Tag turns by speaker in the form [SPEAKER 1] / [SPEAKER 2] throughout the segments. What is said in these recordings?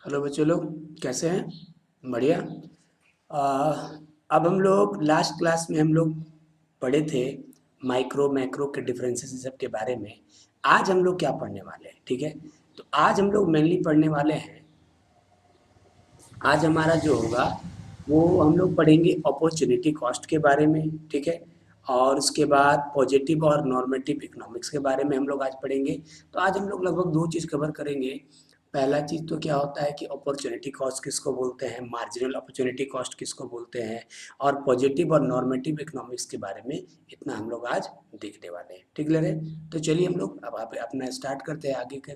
[SPEAKER 1] Hello बच्चों लोग, कैसे हैं? बढ़िया। आ, अब हम लोग लास्ट क्लास में हम लोग पढ़े थे माइक्रो मैक्रो के डिफरेंसेस सब के बारे में। आज हम लोग क्या पढ़ने वाले हैं? ठीक है, तो आज हम लोग मेनली पढ़ने वाले हैं। आज हमारा जो होगा वो हम लोग पढ़ेंगे अपॉर्चुनिटी कॉस्ट के बारे में। ठीक है, और उसके बाद पॉजिटिव और नॉर्मेटिव इकोनॉमिक्स के बारे में हम लोग आज पढ़ेंगे। तो आज हम लोग लगभग दो चीज़ कवर करेंगे। पहला चीज़ तो क्या होता है कि अपॉर्चुनिटी कॉस्ट किसको बोलते हैं, मार्जिनल अपॉर्चुनिटी कॉस्ट किसको बोलते हैं, और पॉजिटिव और नॉर्मेटिव इकोनॉमिक्स के बारे में इतना हम लोग आज देखने वाले हैं। ठीक ले रहे? तो चलिए हम लोग अब आप अपना स्टार्ट करते हैं आगे के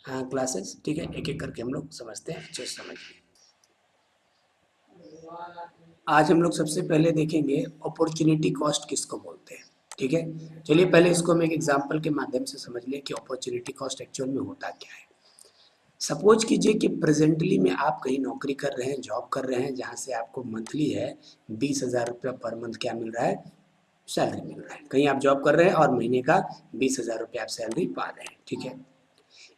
[SPEAKER 1] क्लासेस। ठीक है, एक एक करके हम लोग समझते हैं, अच्छे से समझिए। आज हम लोग सबसे पहले देखेंगे अपॉर्चुनिटी कॉस्ट किसको बोलते हैं। ठीक है, चलिए पहले इसको हम एक एग्जांपल के माध्यम से समझ लें कि अपॉर्चुनिटी कॉस्ट एक्चुअल में होता क्या है। सपोज कीजिए कि प्रेजेंटली में आप कहीं नौकरी कर रहे हैं, जॉब कर रहे हैं, जहाँ से आपको मंथली है 20,000 रुपया पर मंथ क्या मिल रहा है, सैलरी मिल रहा है। कहीं आप जॉब कर रहे हैं और महीने का 20,000 रुपया आप सैलरी पा रहे हैं। ठीक है,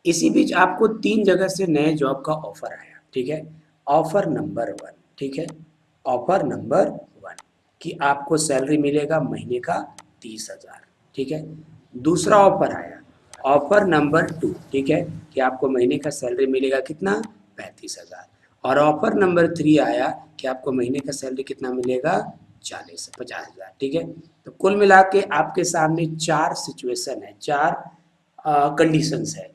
[SPEAKER 1] इसी बीच आपको 3 जगह से नए जॉब का ऑफर आया। ठीक है, ऑफर नंबर 1। ठीक है, ऑफर नंबर 1 कि आपको सैलरी मिलेगा महीने का 30,000। ठीक है, दूसरा ऑफर आया ऑफर नंबर 2। ठीक है, कि आपको महीने का सैलरी मिलेगा कितना, 35,000। और ऑफर नंबर 3 आया कि आपको महीने का सैलरी कितना मिलेगा, 50,000। ठीक है, तो कुल मिला के आपके सामने 4 सिचुएशन है, 4 कंडीशंस है।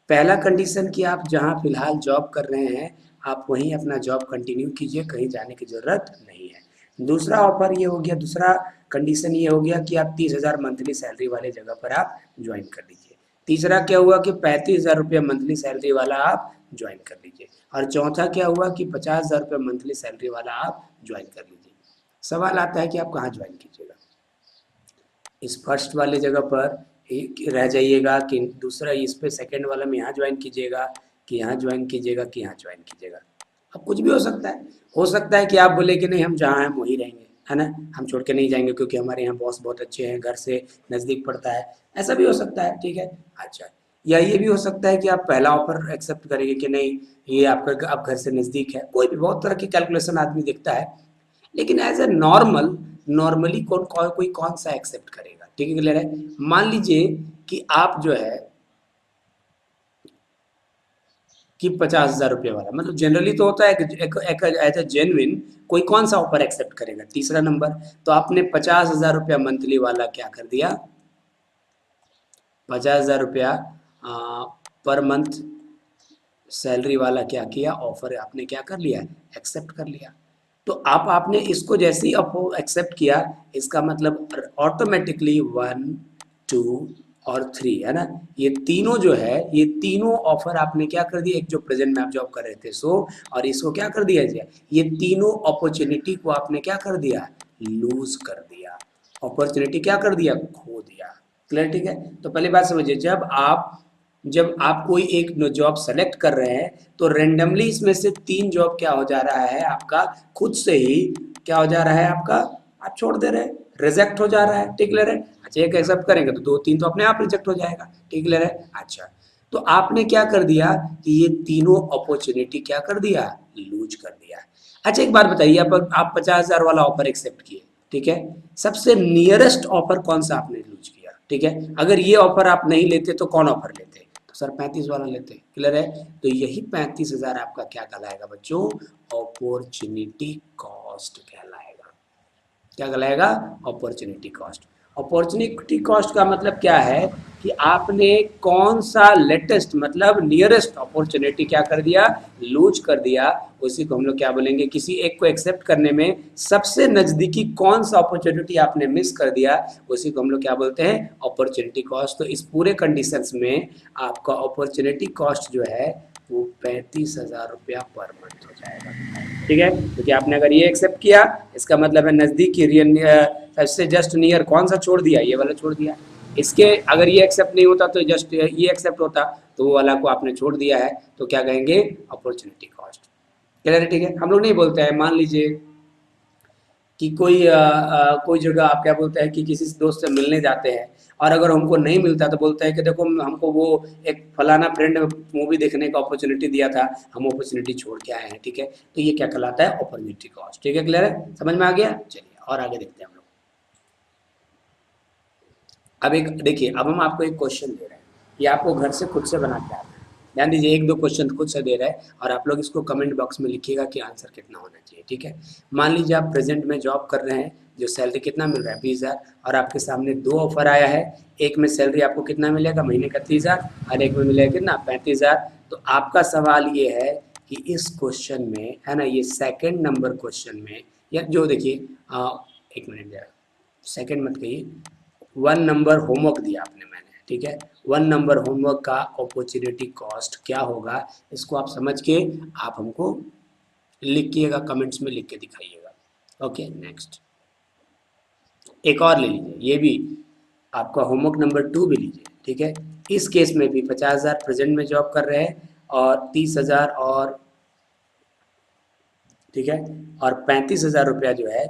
[SPEAKER 1] पहला कंडीशन कि आप जहाँ फिलहाल जॉब कर रहे हैं आप वहीं अपना जॉब कंटिन्यू कीजिए, कहीं जाने की ज़रूरत नहीं है। दूसरा ऑफर ये हो गया, दूसरा कंडीशन ये हो गया कि आप 30,000 मंथली सैलरी वाले जगह पर आप ज्वाइन कर लीजिए। तीसरा क्या हुआ कि 35,000 रुपये मंथली सैलरी वाला आप ज्वाइन कर लीजिए। और चौथा क्या हुआ कि 50,000 रुपये मंथली सैलरी वाला आप ज्वाइन कर लीजिए। सवाल आता है कि आप कहाँ ज्वाइन कीजिएगा। इस फर्स्ट वाले जगह पर एक रह जाइएगा कि दूसरा इस पे सेकंड वाला में यहाँ ज्वाइन कीजिएगा, कि यहाँ ज्वाइन कीजिएगा, कि यहाँ ज्वाइन कीजिएगा। अब कुछ भी हो सकता है। हो सकता है कि आप बोले कि नहीं हम जहाँ हैं हम वहीं रहेंगे, है ना, हम छोड़ के नहीं जाएंगे क्योंकि हमारे यहाँ बॉस बहुत अच्छे हैं, घर से नज़दीक पड़ता है। ऐसा भी हो सकता है। ठीक है, अच्छा, या ये भी हो सकता है कि आप पहला ऑफर एक्सेप्ट करेंगे कि नहीं ये आपका आप घर से नज़दीक है। कोई भी बहुत तरह की कैलकुलेशन आदमी देखता है, लेकिन एज ए नॉर्मली कोई कौन सा एक्सेप्ट करेगा। ठीक है, क्लियर है। मान लीजिए कि आप जो है कि 50,000 रुपये वाला, मतलब जनरली तो होता है कि एज ए जेन्युइन कोई कौन सा ऑफर एक्सेप्ट करेगा, तीसरा नंबर। तो आपने 50,000 रुपया मंथली वाला क्या कर दिया, 50,000 रुपया पर मंथ सैलरी वाला क्या किया, ऑफर आपने क्या कर लिया, एक्सेप्ट कर लिया। तो आप आपने इसको जैसे ही आप एक्सेप्ट किया, इसका मतलब ऑटोमेटिकली 1, 2 और 3, है ना, ये तीनों जो है, ये तीनों ऑफर आपने क्या कर दिया, एक जो प्रेजेंट में आप जॉब कर रहे थे सो, और इसको क्या कर दिया जाए, ये तीनों अपॉर्चुनिटी को आपने क्या कर दिया, लूज कर दिया। अपॉर्चुनिटी क्या कर दिया, खो दिया। क्लियर? ठीक है, तो पहली बात समझिए, जब आप कोई एक जॉब सेलेक्ट कर रहे हैं तो रेंडमली इसमें से 3 जॉब क्या हो जा रहा है आपका, खुद से ही क्या हो जा रहा है आपका, आप छोड़ दे रहे हैं, रिजेक्ट हो जा रहा है। ठीक है, अच्छा, एक एक्सेप्ट करेंगे तो 2-3 तो अपने आप रिजेक्ट हो जाएगा। ठीक है, अच्छा, तो आपने क्या कर दिया कि ये तीनों अपॉर्चुनिटी क्या कर दिया, लूज कर दिया। अच्छा, एक बात बताइए, आप 50,000 वाला ऑफर एक्सेप्ट किए। ठीक है, सबसे नियरेस्ट ऑफर कौन सा आपने लूज किया। ठीक है, अगर ये ऑफर आप नहीं लेते तो कौन ऑफर लेते, तो सर 35 वाला लेते। क्लियर है, तो यही 35,000 आपका क्या कहलाएगा बच्चों, अपॉर्चुनिटी कॉस्ट कहलाएगा। क्या कहलाएगा, अपॉर्चुनिटी कॉस्ट। अपॉर्चुनिटी कॉस्ट का मतलब क्या है कि आपने कौन सा लेटेस्ट मतलब नियरेस्ट अपॉर्चुनिटी क्या कर दिया, लूज कर दिया। उसी को हम लोग क्या बोलेंगे, किसी एक को एक्सेप्ट करने में सबसे नज़दीकी कौन सा अपॉर्चुनिटी आपने मिस कर दिया, उसी को हम लोग क्या बोलते हैं, अपॉर्चुनिटी कॉस्ट। तो इस पूरे कंडीशंस में आपका अपॉर्चुनिटी कॉस्ट जो है वो 35,000 रुपया पर मंथ हो जाएगा। ठीक है, क्योंकि आपने अगर ये एक्सेप्ट किया, इसका मतलब है नज़दीकी रियल सबसे जस्ट नियर कौन सा छोड़ दिया, ये वाला छोड़ दिया। इसके अगर ये एक्सेप्ट नहीं होता तो जस्ट ये एक्सेप्ट होता, तो वो वाला को आपने छोड़ दिया है, तो क्या कहेंगे, अपॉर्चुनिटी कॉस्ट। क्लियर है? ठीक है, हम लोग नहीं बोलते हैं, मान लीजिए कि कोई जगह आप क्या बोलते हैं कि किसी दोस्त से मिलने जाते हैं और अगर हमको नहीं मिलता तो बोलता है कि देखो हमको वो एक फलाना फ्रेंड मूवी देखने का अपॉर्चुनिटी दिया था, हम अपॉर्चुनिटी छोड़ के आए हैं, ठीक है। तो ये क्या कहलाता है, अपॉर्चुनिटी कॉस्ट, ठीक है, क्लियर है, समझ में आ गया। चलिए और आगे देखते हैं हम लोग। अब एक देखिए, अब हम आपको एक क्वेश्चन दे रहे हैं, ये आपको घर से खुद से बना के आता है। ध्यान दीजिए, एक दो क्वेश्चन खुद से दे रहा है और आप लोग इसको कमेंट बॉक्स में लिखिएगा कि आंसर कितना होना चाहिए, ठीक है। मान लीजिए आप प्रेजेंट में जॉब कर रहे हैं, जो सैलरी कितना मिल रहा है 20,000, और आपके सामने दो ऑफर आया है। एक में सैलरी आपको कितना मिलेगा, महीने का 30,000, और एक में मिलेगा कितना, 35,000। तो आपका सवाल ये है कि इस क्वेश्चन में है ना, ये सेकेंड नंबर क्वेश्चन में, या जो देखिए, एक मिनट जरा, सेकेंड मत कहिए, 1 नंबर होमवर्क दिया आपने मैंने, ठीक है। 1 नंबर होमवर्क का अपॉर्चुनिटी कॉस्ट क्या होगा, इसको आप समझ के आप हमको लिखिएगा, कमेंट्स में लिख के दिखाइएगा। ओके, नेक्स्ट एक और ले लीजिए, ये भी आपका होमवर्क नंबर 2 भी लीजिए, ठीक है। इस केस में भी 50,000 प्रेजेंट में जॉब कर रहे हैं, और 30,000 और, ठीक है, और 35,000 रुपया जो है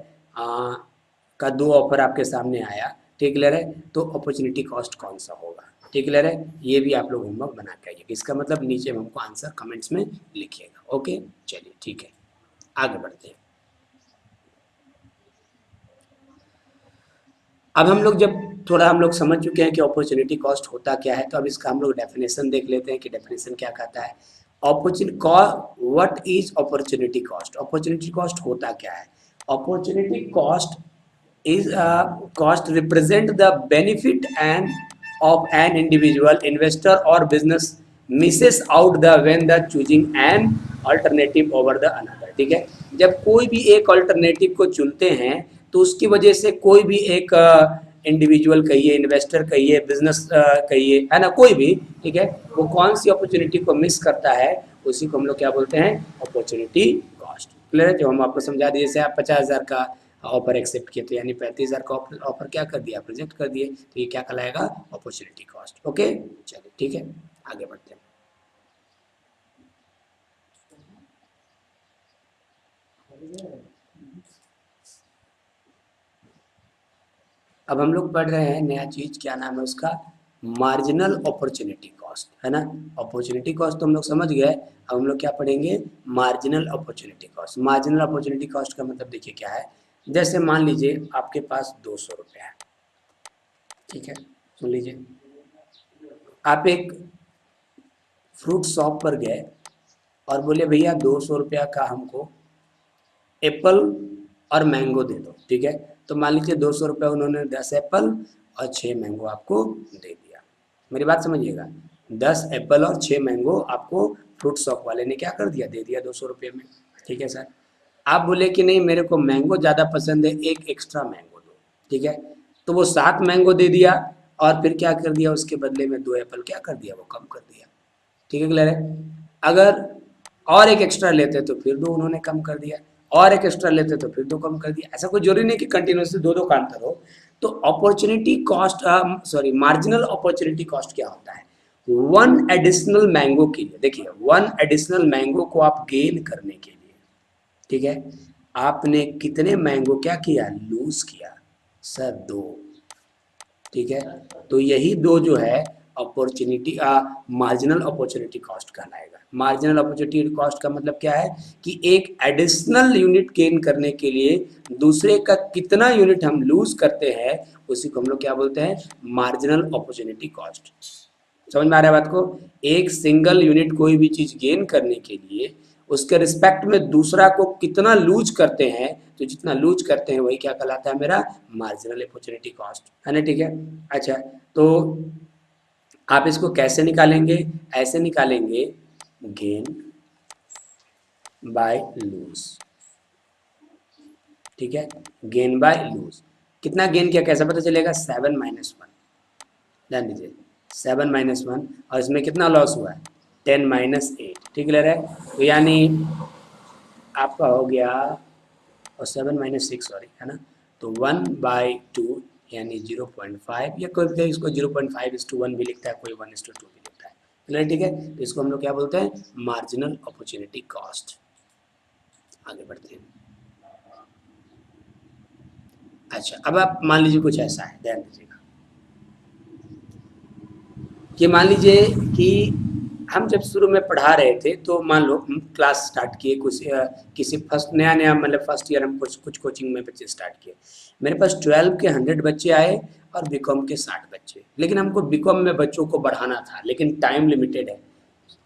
[SPEAKER 1] का दो ऑफर आपके सामने आया, ठीक, क्लियर है। तो अपॉर्चुनिटी कॉस्ट कौन सा होगा, ठीक, क्लियर है। ये भी आप लोग होमवर्क बना के आइए, इसका मतलब नीचे में हमको आंसर कमेंट्स में लिखिएगा। ओके, चलिए ठीक है, आगे बढ़ते हैं। अब हम लोग जब थोड़ा हम लोग समझ चुके हैं कि अपॉर्चुनिटी कॉस्ट होता क्या है, तो अब इसका हम लोग डेफिनेशन देख लेते हैं कि डेफिनेशन क्या कहता है। Opportunity cost, what is opportunity cost, opportunity cost होता क्या है। Opportunity cost is cost represent the benefit and of an individual investor or business misses out the when the choosing an alternative over the another, ठीक है। जब कोई भी एक alternative को चुनते हैं तो उसकी वजह से कोई भी एक इंडिविजुअल कहिए, इन्वेस्टर कहिए, बिजनेस कहिए, है ना, कोई भी, ठीक है, वो कौन सी अपॉर्चुनिटी को मिस करता है, उसी को हम लोग क्या बोलते हैं, अपॉर्चुनिटी कॉस्ट, क्लियर है। जो हम आपको समझा दिए, जैसे आप 50,000 का ऑफर एक्सेप्ट किए, तो यानी 35,000 का ऑफर क्या कर दिया, रिजेक्ट कर दिए, तो ये क्या कहलाएगा, अपॉर्चुनिटी कॉस्ट। ओके, चलिए ठीक है, आगे बढ़ते हैं। अब हम लोग पढ़ रहे हैं नया चीज, क्या नाम है उसका, मार्जिनल अपॉर्चुनिटी कॉस्ट, है ना। अपॉर्चुनिटी कॉस्ट तो हम लोग समझ गए, अब हम लोग क्या पढ़ेंगे, marginal opportunity cost. Marginal opportunity cost का मतलब देखिए क्या है, जैसे मान लीजिए आपके पास 200 रुपया है, ठीक है, सुन लीजिए, आप एक फ्रूट शॉप पर गए और बोले भैया 200 रुपया का हमको एप्पल और मैंगो दे दो, ठीक है। तो मान लीजिए 200 रुपया उन्होंने 10 एप्पल और 6 मैंगो आपको दे दिया। मेरी बात समझिएगा, 10 एप्पल और 6 मैंगो आपको फ्रूट शॉप वाले ने क्या कर दिया, दे दिया 200 रुपये में, ठीक है सर। आप बोले कि नहीं मेरे को मैंगो ज़्यादा पसंद है, एक एक्स्ट्रा मैंगो दो, ठीक है। तो वो 7 मैंगो दे दिया, और फिर क्या कर दिया, उसके बदले में 2 एप्पल क्या कर दिया, वो कम कर दिया, ठीक है, क्लियर है। अगर और एक एक्स्ट्रा लेते तो फिर दो उन्होंने कम कर दिया, और एक एक्स्ट्रा लेते तो फिर दो कम कर दिया। ऐसा कोई जरूरी नहीं कि कंटिन्यूसली दो दो का अंतर हो। तो opportunity cost, sorry, marginal opportunity cost क्या होता है, वन एडिशनल मैंगो के लिए, देखिए वन एडिशनल मैंगो को आप गेन करने के लिए, ठीक है, आपने कितने मैंगो क्या किया, लूज किया, सर दो, ठीक है। तो यही दो जो है अपॉर्चुनिटी, मार्जिनल अपॉर्चुनिटी कॉस्ट कहलाएगा। मार्जिनल अपॉर्चुनिटी कॉस्ट का मतलब क्या है कि एक एडिशनल यूनिट गेन करने के लिए दूसरे का कितना यूनिट हम लूज करते हैं, उसी को हम लोग क्या बोलते हैं, मार्जिनल अपॉर्चुनिटी कॉस्ट। समझ में आ रहा है बात को, एक सिंगल यूनिट कोई भी चीज गेन करने के लिए उसके रिस्पेक्ट में दूसरा को कितना लूज करते हैं, तो जितना लूज करते हैं वही क्या कहलाता है, मेरा मार्जिनल अपॉर्चुनिटी कॉस्ट, है ना, ठीक है। अच्छा, तो आप इसको कैसे निकालेंगे, ऐसे निकालेंगे, गेन बाय लूज, ठीक है, गेन बाय लूज, कितना गेन किया कैसे पता चलेगा, 7 - 1, ध्यान दीजिए, 7 - 1, और इसमें कितना लॉस हुआ है, 10 - 8, ठीक है। तो यानी आपका हो गया, और 7 - 6, सॉरी, है ना, तो 1/2 यानी 0.5, या कोई भी इसको 0.5:1 भी लिखता है, कोई 1:2 भी लिखता है, क्लियर, ठीक है। तो इसको हम लोग क्या बोलते हैं, मार्जिनल अपॉर्चुनिटी कॉस्ट। आगे बढ़ते हैं। अच्छा, अब आप मान लीजिए कुछ ऐसा है, ध्यान दीजिएगा, कि मान लीजिए कि हम जब शुरू में पढ़ा रहे थे तो मान लो हम क्लास स्टार्ट किए कुछ किसी फर्स्ट नया नया मतलब फर्स्ट ईयर हम कुछ कुछ कोचिंग में बच्चे स्टार्ट किए। मेरे पास 12 के 100 बच्चे आए और बीकॉम के 60 बच्चे, लेकिन हमको बीकॉम में बच्चों को बढ़ाना था, लेकिन टाइम लिमिटेड है।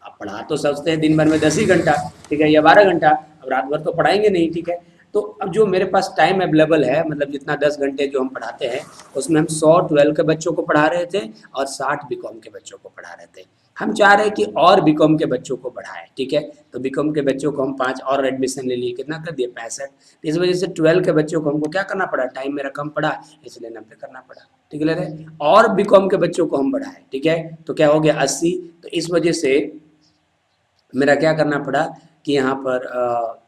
[SPEAKER 1] अब पढ़ा तो सोचते हैं दिन भर में 10 ही घंटा, ठीक है, या 12 घंटा, अब रात भर तो पढ़ाएंगे नहीं, ठीक है। तो अब जो मेरे पास टाइम अवेलेबल है, मतलब जितना 10 घंटे जो हम पढ़ाते हैं उसमें हम 100 12 के बच्चों को पढ़ा रहे थे और 60 बीकॉम के बच्चों को पढ़ा रहे थे। हम चाह रहे हैं कि और बीकॉम के बच्चों को बढ़ाएं, ठीक है। तो बीकॉम के बच्चों को हम 5 और एडमिशन ले लिए, कितना कर दिए 65। तो इस वजह से 12 के बच्चों को हमको क्या करना पड़ा, टाइम मेरा कम पड़ा इसलिए 90 करना पड़ा, ठीक है। और बीकॉम के बच्चों को हम बढ़ाएं, ठीक है, तो क्या हो गया 80। तो इस वजह से मेरा क्या करना पड़ा कि यहाँ पर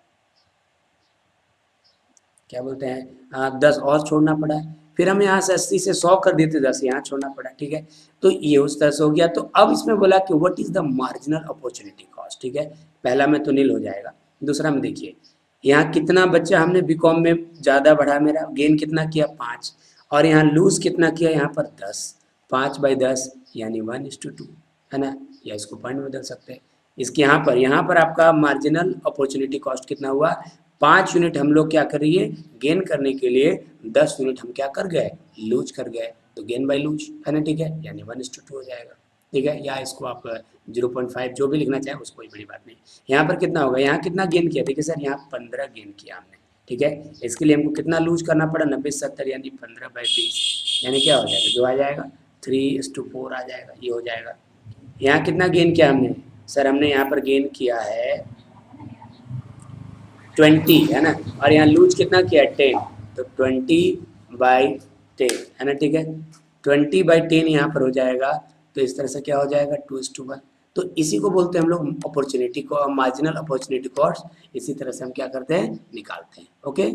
[SPEAKER 1] क्या बोलते हैं 10 और छोड़ना पड़ा। फिर हम यहाँ से 80 से 100 कर देते, 10 यहाँ छोड़ना पड़ा, ठीक है। तो ये उस तरह से हो गया। तो अब इसमें बोला कि what is the marginal opportunity cost, ठीक है। पहला में तो नील हो जाएगा। दूसरा में देखिए यहाँ कितना बच्चा हमने बीकॉम में ज़्यादा बढ़ा, मेरा गेन कितना किया 5, और यहाँ लूज कितना किया यहाँ पर 10, 5/10 यानी 1:2, है ना, या इसको पॉइंट में बदल सकते हैं। इसके यहाँ पर आपका मार्जिनल अपॉर्चुनिटी कॉस्ट कितना हुआ, 5 यूनिट हम लोग क्या करिए गेन करने के लिए 10 यूनिट हम क्या कर गए, लूज कर गए, तो गेन बाय लूज, है ना, ठीक है, यानी 1:2 हो जाएगा, ठीक है। या इसको आप 0.5 जो भी लिखना चाहें उसको, कोई बड़ी बात नहीं। यहाँ पर कितना होगा, यहाँ कितना गेन किया, देखिए सर यहाँ 15 गेन किया हमने, ठीक है। इसके लिए हमको कितना लूज करना पड़ा, 90/70 यानी 15/20, यानी क्या हो जाएगा, जो आ जाएगा 3:4 आ जाएगा, ये हो जाएगा। यहाँ कितना गेन किया हमने, सर हमने यहाँ पर गेन किया है 20, है ना, और यहाँ लूज कितना किया 10, तो 20/10, है ना, ठीक है। 20/10 यहाँ पर हो जाएगा, तो इस तरह से क्या हो जाएगा 2:1। तो इसी को बोलते हैं हम लोग अपॉर्चुनिटी को, मार्जिनल अपॉर्चुनिटी कॉस्ट। इसी तरह से हम क्या करते हैं, निकालते हैं, ओके।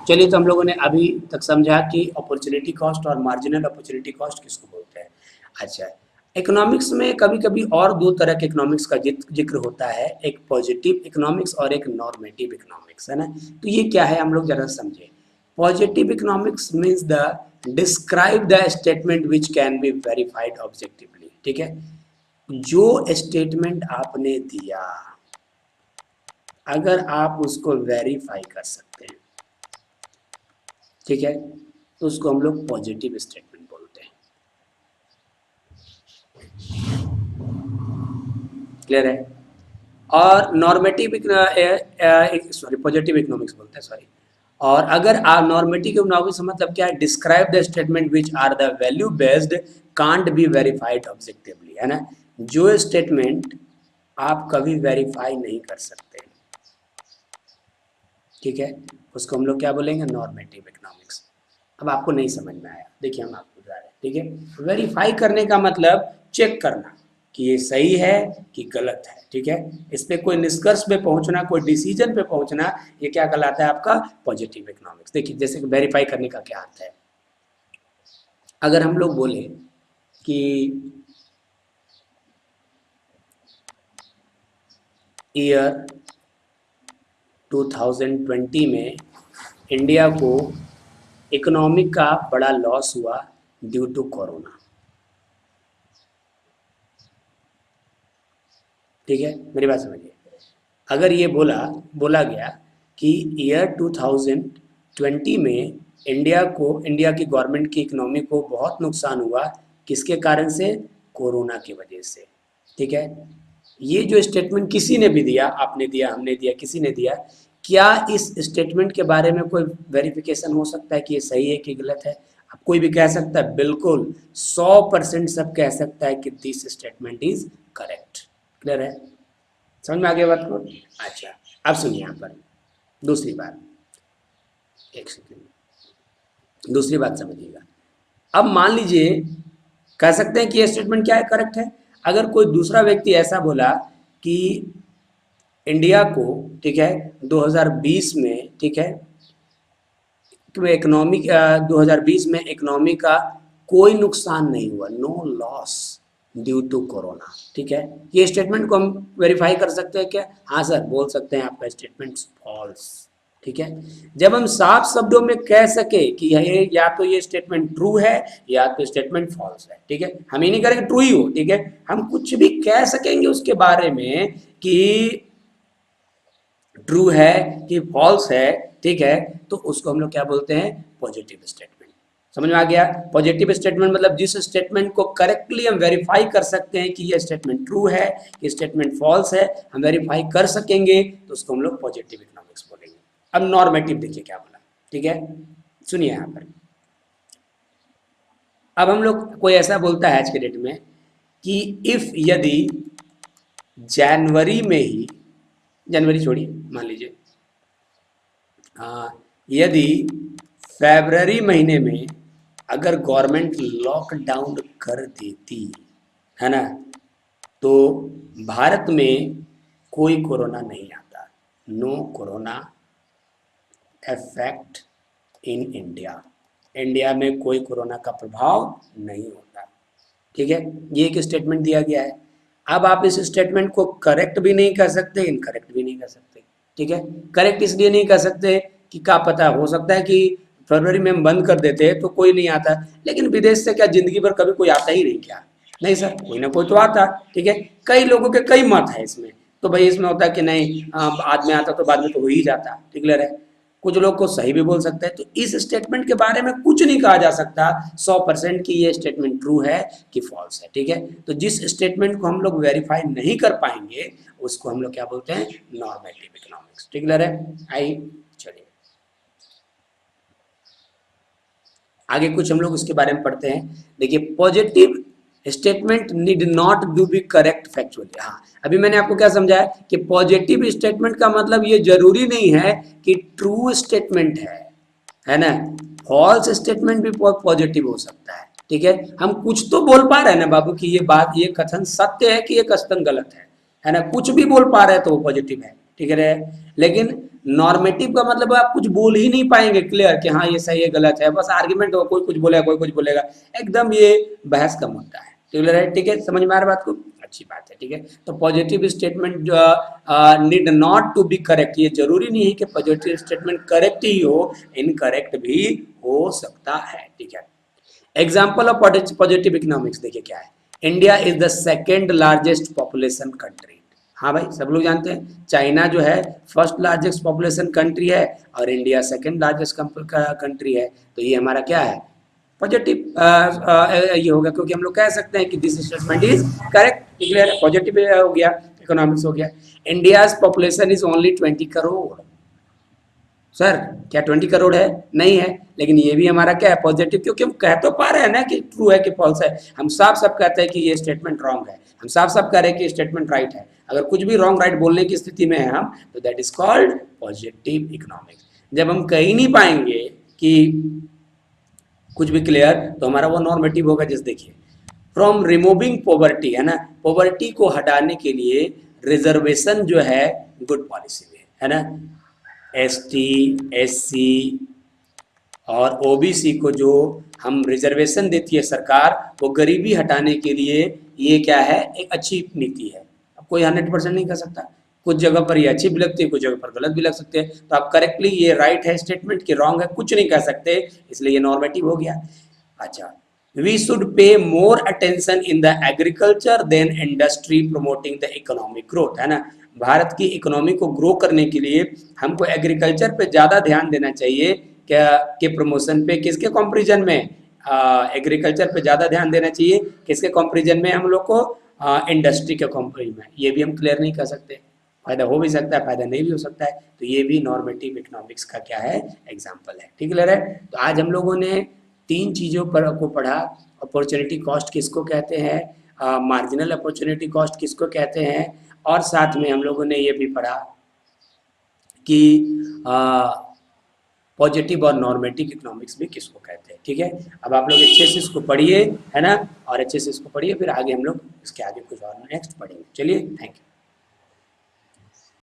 [SPEAKER 1] चलिए, तो हम लोगों ने अभी तक समझा कि अपॉर्चुनिटी कॉस्ट और मार्जिनल अपॉर्चुनिटी कॉस्ट किसको बोलते हैं। अच्छा, इकोनॉमिक्स में कभी कभी और दो तरह के इकोनॉमिक्स का जिक्र होता है, एक पॉजिटिव इकोनॉमिक्स और एक नॉर्मेटिव इकोनॉमिक्स, है ना। तो ये क्या है हम लोग जरा समझे। Positive economics means the describe the statement which can be verified objectively, ठीक है। जो स्टेटमेंट आपने दिया अगर आप उसको वेरीफाई कर सकते हैं, ठीक है, तो उसको हम लोग पॉजिटिव स्टेटमेंट बोलते हैं। क्लियर है। और नॉर्मेटिव सॉरी पॉजिटिव इकोनॉमिक्स बोलते हैं, सॉरी। और अगर आप नॉर्मेटिव इकोनॉमिक्स मतलब क्या है, describe the statement which are the value based can't be verified objectively, है ना। जो स्टेटमेंट आप कभी वेरीफाई नहीं कर सकते, ठीक है, उसको हम लोग क्या बोलेंगे, नॉर्मेटिव इकोनॉमिक्स। अब आपको नहीं समझ में आया, देखिए हम आपको बता रहे हैं, ठीक है। वेरीफाई करने का मतलब चेक करना कि ये सही है कि गलत है, ठीक है। इस पे कोई निष्कर्ष पे पहुंचना, कोई डिसीजन पे पहुंचना, ये क्या कहलाता है आपका पॉजिटिव इकोनॉमिक्स। देखिए जैसे कि वेरीफाई करने का क्या अर्थ है। अगर हम लोग बोले कि ईयर 2020 में इंडिया को इकोनॉमिक का बड़ा लॉस हुआ ड्यू टू कोरोना, ठीक है, मेरी बात समझिए। अगर ये बोला गया कि ईयर 2020 में इंडिया की गवर्नमेंट की इकोनॉमी को बहुत नुकसान हुआ, किसके कारण से, कोरोना की वजह से, ठीक है। ये जो स्टेटमेंट किसी ने भी दिया, आपने दिया, हमने दिया, किसी ने दिया, क्या इस स्टेटमेंट के बारे में कोई वेरिफिकेशन हो सकता है कि ये सही है कि गलत है। अब कोई भी कह सकता है, बिल्कुल 100% सब कह सकता है कि this statement is correct. Clear है, समझ में आ गया बात को। अच्छा, अब सुनिए यहाँ पर दूसरी बात, एक सेकेंड, दूसरी बात समझिएगा। अब मान लीजिए कह सकते हैं कि ये स्टेटमेंट क्या है, करेक्ट है। अगर कोई दूसरा व्यक्ति ऐसा बोला कि इंडिया को, ठीक है, 2020 में, ठीक है, इकोनॉमी 2020 में इकोनॉमी का कोई नुकसान नहीं हुआ, no loss due to corona, ठीक है, ये स्टेटमेंट को हम वेरीफाई कर सकते हैं क्या, हाँ सर बोल सकते हैं आपका स्टेटमेंट फॉल्स, ठीक है। जब हम साफ शब्दों में कह सके कि ये या तो ये स्टेटमेंट ट्रू है या तो स्टेटमेंट फॉल्स है, ठीक है, हम ये नहीं करेंगे ट्रू ही हो, ठीक है, हम कुछ भी कह सकेंगे उसके बारे में कि ट्रू है कि फॉल्स है, ठीक है, तो उसको हम लोग क्या बोलते हैं, पॉजिटिव स्टेटमेंट। समझ में आ गया? पॉजिटिव स्टेटमेंट मतलब जिस स्टेटमेंट को करेक्टली हम वेरीफाई कर सकते हैं कि ये स्टेटमेंट ट्रू है, ये स्टेटमेंट फॉल्स है, हम वेरीफाई कर सकेंगे तो उसको हम लोग पॉजिटिव इकोनॉमिक्स बोलेंगे। अब नॉर्मेटिव देखिए क्या बोला, ठीक है, सुनिए यहाँ पर। अब हम लोग कोई ऐसा बोलता है आज के डेट में कि इफ यदि जनवरी में ही, जनवरी छोड़िए, मान लीजिए यदि फरवरी महीने में अगर गवर्नमेंट लॉकडाउन कर देती है ना, तो भारत में कोई कोरोना नहीं आता, no corona effect in India, India में कोई कोरोना का प्रभाव नहीं होता, ठीक है, ये एक स्टेटमेंट दिया गया है। अब आप इस स्टेटमेंट को करेक्ट भी नहीं कर सकते, इनकरेक्ट भी नहीं कर सकते, ठीक है। करेक्ट इसलिए नहीं कर सकते कि क्या पता, हो सकता है कि फरवरी में हम बंद कर देते तो कोई नहीं आता, लेकिन विदेश से क्या जिंदगी भर कभी कोई आता ही नहीं क्या? नहीं सर, कोई ना कोई तो आता, ठीक है। कई लोगों के कई मत है इसमें, तो भाई इसमें होता है कि नहीं बाद में आता तो बाद में तो हो ही जाता, क्लियर है। कुछ लोग को सही भी बोल सकते हैं, तो इस स्टेटमेंट के बारे में कुछ नहीं कहा जा सकता 100% कि ये स्टेटमेंट ट्रू है कि फॉल्स है, ठीक है। तो जिस स्टेटमेंट को हम लोग वेरीफाई नहीं कर पाएंगे उसको हम लोग क्या बोलते हैं, नॉर्मेटिव इकोनॉमिक्स, क्लियर है। आई चलिए आगे कुछ हम लोग उसके बारे में पढ़ते हैं। देखिए positive statement need not to be correct factually. हाँ, अभी मैंने आपको क्या समझाया कि पॉजिटिव स्टेटमेंट का मतलब ये जरूरी नहीं है कि ट्रू स्टेटमेंट है ना, फॉल्स स्टेटमेंट भी पॉजिटिव हो सकता है, ठीक है। हम कुछ तो बोल पा रहे हैं ना बाबू कि ये बात, ये कथन सत्य है कि ये कथन गलत है ना, कुछ भी बोल पा रहे हैं तो वो पॉजिटिव है, ठीक है। लेकिन नॉर्मेटिव का मतलब आप कुछ बोल ही नहीं पाएंगे क्लियर कि हाँ ये सही है गलत है, बस आर्ग्यूमेंट हो, कोई कुछ बोलेगा कोई कुछ बोलेगा, एकदम ये बहस का मुद्दा है, क्लियर है, ठीक है, समझ में आ रहा बात को, अच्छी बात है, ठीक है। तो positive statement need not to be correct, ये जरूरी नहीं है कि पॉजिटिव स्टेटमेंट करेक्ट ही हो, इनकरेक्ट भी हो सकता है, ठीक है। एग्जाम्पल ऑफ पॉजिटिव इकोनॉमिक्स देखिए क्या है, India is the second largest population country. हाँ भाई सब लोग जानते हैं चाइना जो है फर्स्ट लार्जेस्ट पॉपुलेशन कंट्री है और इंडिया सेकेंड लार्जेस्ट कंट्री है, तो ये हमारा क्या है, पॉजिटिव ये होगा, क्योंकि हम लोग कह सकते हैं कि this statement is correct, clear, positive हो गया, इकोनॉमिक्स हो गया। India population is only 20 crore. Sir क्या 20 करोड़ है? नहीं है, लेकिन ये भी हमारा क्या है, पॉजिटिव, क्योंकि हम कह तो पा रहे हैं ना कि ट्रू है कि फॉल्स है। हम साफ साफ कहते हैं कि ये स्टेटमेंट रॉन्ग है, हम साफ साफ कह रहे हैं कि स्टेटमेंट राइट है। अगर कुछ भी रॉन्ग राइट बोलने की स्थिति में है हम, तो that is called positive economics. जब हम कह ही नहीं पाएंगे कि कुछ भी क्लियर, तो हमारा वो नॉर्मेटिव होगा। जैसे देखिए फ्रॉम रिमूविंग पॉवर्टी, है ना, पॉवर्टी को हटाने के लिए रिजर्वेशन जो है गुड पॉलिसी में है ना, एसटी, एससी और ओबीसी को जो हम रिजर्वेशन देती है सरकार, वो गरीबी हटाने के लिए ये क्या है, एक अच्छी नीति है। अब कोई 100% नहीं कर सकता, कुछ जगह पर ये अच्छी भी लगती है, कुछ जगह पर गलत भी लग सकते हैं, तो आप करेक्टली ये राइट है स्टेटमेंट की रॉन्ग है कुछ नहीं कह सकते, इसलिए ये नॉर्मेटिव हो गया। अच्छा, we should pay more attention in the agriculture then industry promoting the economic growth, है ना, भारत की इकोनॉमी को ग्रो करने के लिए हमको एग्रीकल्चर पे ज़्यादा ध्यान देना चाहिए, क्या के प्रमोशन पे, किसके कंपैरिजन में, एग्रीकल्चर पे ज़्यादा ध्यान देना चाहिए, किसके कंपैरिजन में, हम लोग को इंडस्ट्री के कंपैरिजन में। ये भी हम क्लियर नहीं कर सकते, फायदा हो भी सकता है फायदा नहीं भी हो सकता है, तो ये भी नॉर्मेटिव इकोनॉमिक्स का क्या है, एग्जाम्पल है, ठीक है। तो आज हम लोगों ने 3 चीज़ों पर को पढ़ा, अपॉर्चुनिटी कॉस्ट किसको कहते हैं, मार्जिनल अपॉर्चुनिटी कॉस्ट किसको कहते हैं, और साथ में हम लोगों ने ये भी पढ़ा कि पॉजिटिव और नॉर्मेटिव इकोनॉमिक्स भी किसको कहते हैं, ठीक है। अब आप लोग अच्छे से इसको पढ़िए, है ना, और अच्छे से इसको पढ़िए, फिर आगे हम लोग इसके आगे कुछ और नेक्स्ट पढ़ेंगे। चलिए, थैंक यू।